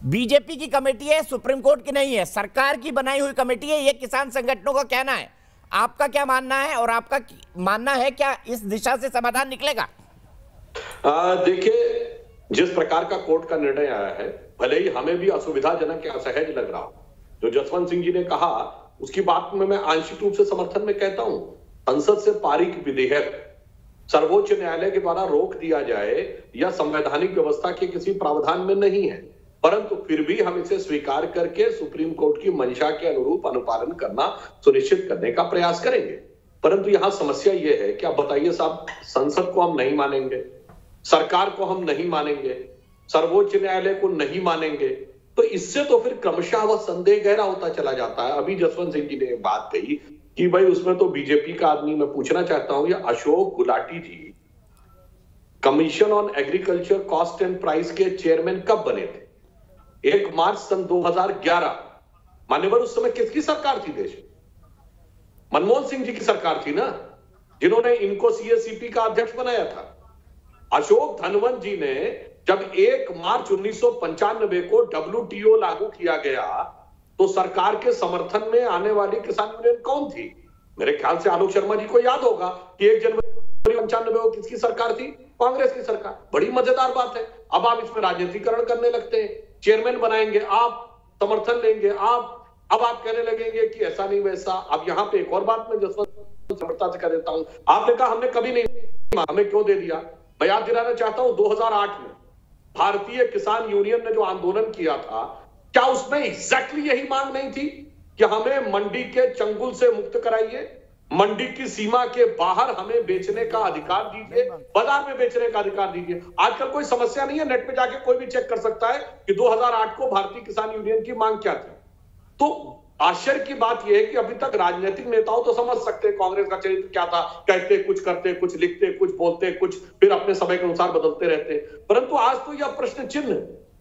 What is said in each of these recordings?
BJP की committee है, supreme court की नहीं है, सरकार की बनाई हुई कमेटी है, ये किसान संगठनों का कहना है। आपका क्या मानना है और आपका मानना है क्या इस दिशा से समाधान निकलेगा? देखिए, जिस प्रकार का कोर्ट का निर्णय आया है, भले ही हमें भी असुविधाजनक या असहज लग रहा हो, जो जसवंत सिंह जी ने कहा उसकी बात में मैं आंशिक रूप से समर्थन में कहता हूं। संसद से पारित विधेयक सर्वोच्च न्यायालय के द्वारा रोक दिया जाए या संवैधानिक व्यवस्था के किसी प्रावधान में नहीं है, परंतु फिर भी हम इसे स्वीकार करके सुप्रीम कोर्ट की मंशा के अनुरूप अनुपालन करना सुनिश्चित करने का प्रयास करेंगे। परंतु यहां समस्या यह है कि आप बताइए साहब, संसद को हम नहीं मानेंगे, सरकार को हम नहीं मानेंगे, सर्वोच्च न्यायालय को नहीं मानेंगे, तो इससे तो फिर क्रमशः वह संदेह गहरा होता चला जाता है। अभी जसवंत सिंह जी ने एक बात कही कि भाई उसमें तो बीजेपी का आदमी, मैं पूछना चाहता हूं, या Ashok Gulati ji commission on agriculture cost and price के चेयरमैन कब बने थे? 1 मार्च सन 2011। मान्यवर उस समय किसकी सरकार थी देश में? मनमोहन सिंह जी की सरकार थी ना, जिन्होंने इनको सीएससीपी का अध्यक्ष बनाया था। अशोक धनवंत जी ने जब 1 मार्च 1995 को WTO लागू किया गया तो सरकार के समर्थन में आने वाली किसान यूनियन कौन थी? मेरे ख्याल से आलोक शर्मा जी को याद होगा कि 1 जनवरी 1995 को किसकी सरकार थी? कांग्रेस की सरकार। बड़ी मजेदार बात है, अब आप इसमें राजनीतिकरण करने लगते हैं, चेयरमैन बनाएंगे आप, समर्थन लेंगे आप, अब आप कहने लगेंगे कि ऐसा नहीं वैसा। अब यहां पे एक और बात मैं जसवंत समर्थता से कह देता हूं, आपने कहा हमने कभी नहीं, हमें क्यों दे दिया? मैं याद दिलाना चाहता हूं 2008 में भारतीय किसान यूनियन ने जो आंदोलन किया था, क्या उसमें एग्जैक्टली यही मांग नहीं थी कि हमें मंडी के चंगुल से मुक्त कराइए, मंडी की सीमा के बाहर हमें बेचने का अधिकार दीजिए, बाजार में बेचने का अधिकार दीजिए? आजकल कोई समस्या नहीं है, नेट पे जाके कोई भी चेक कर सकता है कि 2008 को भारतीय किसान यूनियन की मांग क्या थी। तो आश्चर्य की बात यह है कि अभी तक राजनीतिक नेताओं तो समझ सकते हैं कांग्रेस का चरित्र क्या था, कहते कुछ, करते कुछ, लिखते कुछ, बोलते कुछ, फिर अपने समय के अनुसार बदलते रहते। परंतु आज तो यह प्रश्न चिन्ह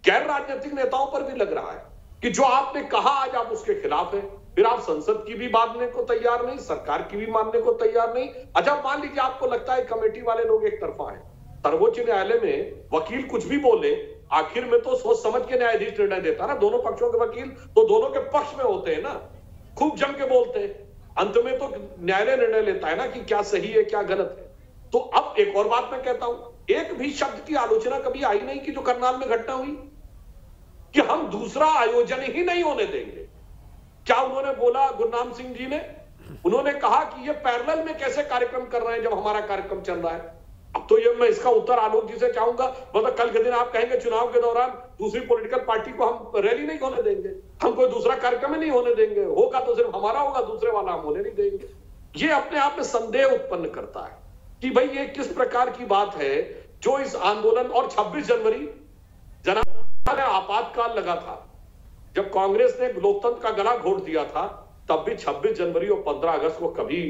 गैर राजनीतिक नेताओं पर भी लग रहा है कि जो आपने कहा आज आप उसके खिलाफ है, फिर आप संसद की भी मानने को तैयार नहीं, सरकार की भी मानने को तैयार नहीं। अच्छा, मान लीजिए आपको लगता है कमेटी वाले लोग एक तरफा है, सर्वोच्च न्यायालय में वकील कुछ भी बोले, आखिर में तो सोच समझ के न्यायाधीश निर्णय देता है ना। दोनों पक्षों के वकील तो दोनों के पक्ष में होते हैं ना, खूब जम के बोलते हैं, अंत में तो न्यायालय निर्णय लेता है ना कि क्या सही है क्या गलत है। तो अब एक और बात मैं कहता हूं, एक भी शब्द की आलोचना कभी आई नहीं कि जो करनाल में घटना हुई कि हम दूसरा आयोजन ही नहीं होने देंगे। क्या उन्होंने बोला गुरनाम सिंह जी ने? उन्होंने कहा कि ये पैरेलल में कैसे कार्यक्रम कर रहे हैं जब हमारा कार्यक्रम चल रहा है। अब तो ये मैं इसका उत्तर आलोक जी से चाहूंगा, मतलब कल के दिन आप कहेंगे चुनाव के दौरान दूसरी पॉलिटिकल पार्टी को हम रैली नहीं होने देंगे, हम कोई दूसरा कार्यक्रम ही नहीं होने देंगे, होगा तो सिर्फ हमारा होगा, दूसरे वाला हम होने नहीं देंगे। ये अपने आप में संदेह उत्पन्न करता है कि भाई ये किस प्रकार की बात है जो इस आंदोलन। और 26 जनवरी जनाब आपातकाल लगा था, जब कांग्रेस ने लोकतंत्र का गला घोट दिया था, तब भी 26 जनवरी और 15 अगस्त को कभी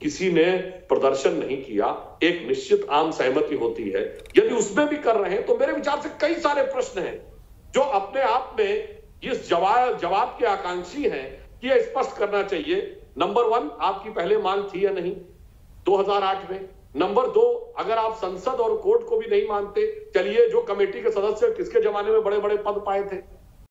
किसी ने प्रदर्शन नहीं किया। एक निश्चित आम सहमति होती है, यदि उसमें भी कर रहे हैं तो मेरे विचार से कई सारे प्रश्न हैं जो अपने आप में इस जवाब के आकांक्षी हैं कि यह स्पष्ट करना चाहिए। नंबर 1, आपकी पहले मांग थी या नहीं 2008 में? नंबर 2, अगर आप संसद और कोर्ट को भी नहीं मानते, चलिए जो कमेटी के सदस्य किसके जमाने में बड़े बड़े पद पाए थे,